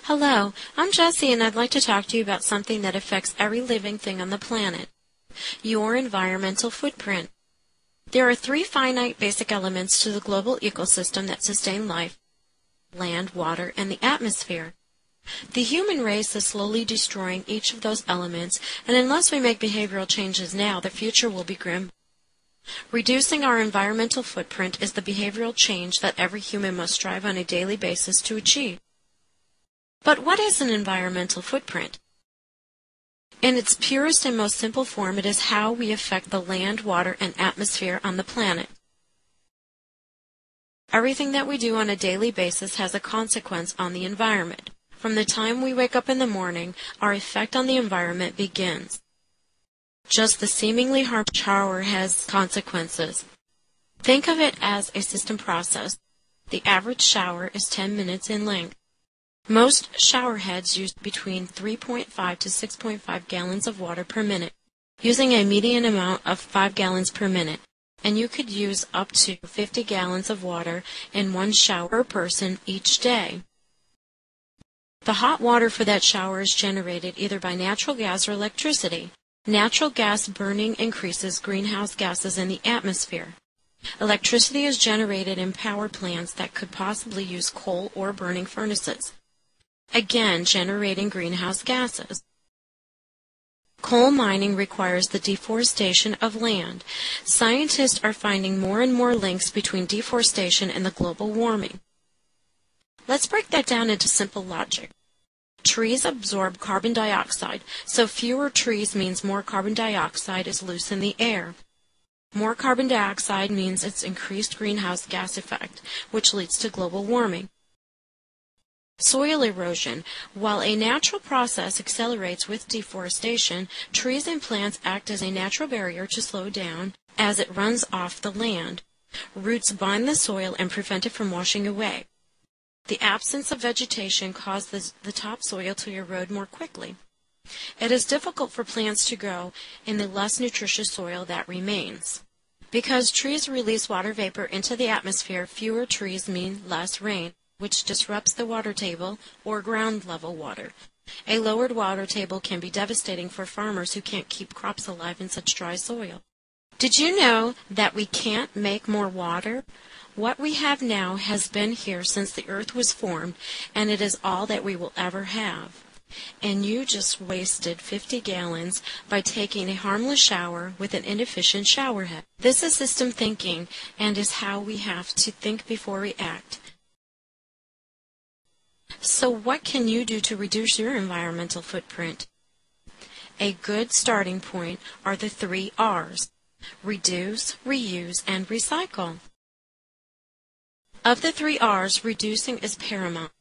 Hello, I'm Jessie and I'd like to talk to you about something that affects every living thing on the planet, your environmental footprint. There are three finite basic elements to the global ecosystem that sustain life: land, water, and the atmosphere. The human race is slowly destroying each of those elements, and unless we make behavioral changes now, the future will be grim. Reducing our environmental footprint is the behavioral change that every human must strive on a daily basis to achieve. But what is an environmental footprint? In its purest and most simple form, it is how we affect the land, water, and atmosphere on the planet. Everything that we do on a daily basis has a consequence on the environment. From the time we wake up in the morning, our effect on the environment begins. Just the seemingly harmless shower has consequences. Think of it as a system process. The average shower is 10 minutes in length. Most shower heads use between 3.5 to 6.5 gallons of water per minute, using a median amount of 5 gallons per minute, and you could use up to 50 gallons of water in one shower per person each day. The hot water for that shower is generated either by natural gas or electricity. Natural gas burning increases greenhouse gases in the atmosphere. Electricity is generated in power plants that could possibly use coal or burning furnaces, again generating greenhouse gases. Coal mining requires the deforestation of land. Scientists are finding more and more links between deforestation and the global warming. Let's break that down into simple logic. Trees absorb carbon dioxide, so fewer trees means more carbon dioxide is loose in the air. More carbon dioxide means it's increased greenhouse gas effect, which leads to global warming. Soil erosion. While a natural process accelerates with deforestation, trees and plants act as a natural barrier to slow down as it runs off the land. Roots bind the soil and prevent it from washing away. The absence of vegetation causes the topsoil to erode more quickly. It is difficult for plants to grow in the less nutritious soil that remains. Because trees release water vapor into the atmosphere, fewer trees mean less rain, which disrupts the water table or ground level water. A lowered water table can be devastating for farmers who can't keep crops alive in such dry soil. Did you know that we can't make more water? What we have now has been here since the earth was formed, and it is all that we will ever have. And you just wasted 50 gallons by taking a harmless shower with an inefficient shower head. This is system thinking and is how we have to think before we act. So what can you do to reduce your environmental footprint? A good starting point are the 3 R's: reduce, reuse, and recycle. Of the 3 R's, reducing is paramount.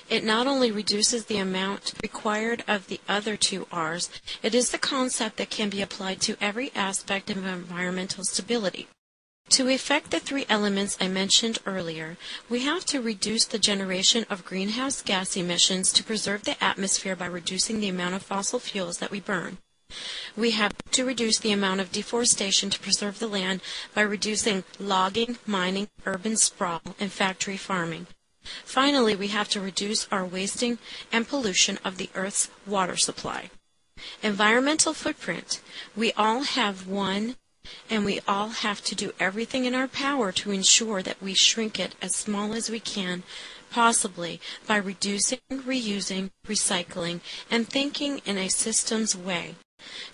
It not only reduces the amount required of the other 2 R's, it is the concept that can be applied to every aspect of environmental stability. To effect the 3 elements I mentioned earlier, we have to reduce the generation of greenhouse gas emissions to preserve the atmosphere by reducing the amount of fossil fuels that we burn. We have to reduce the amount of deforestation to preserve the land by reducing logging, mining, urban sprawl, and factory farming. Finally, we have to reduce our wasting and pollution of the Earth's water supply. Environmental footprint. We all have one, and we all have to do everything in our power to ensure that we shrink it as small as we can, possibly by reducing, reusing, recycling, and thinking in a systems way.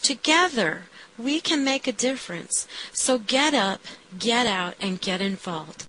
Together, we can make a difference. So get up, get out, and get involved.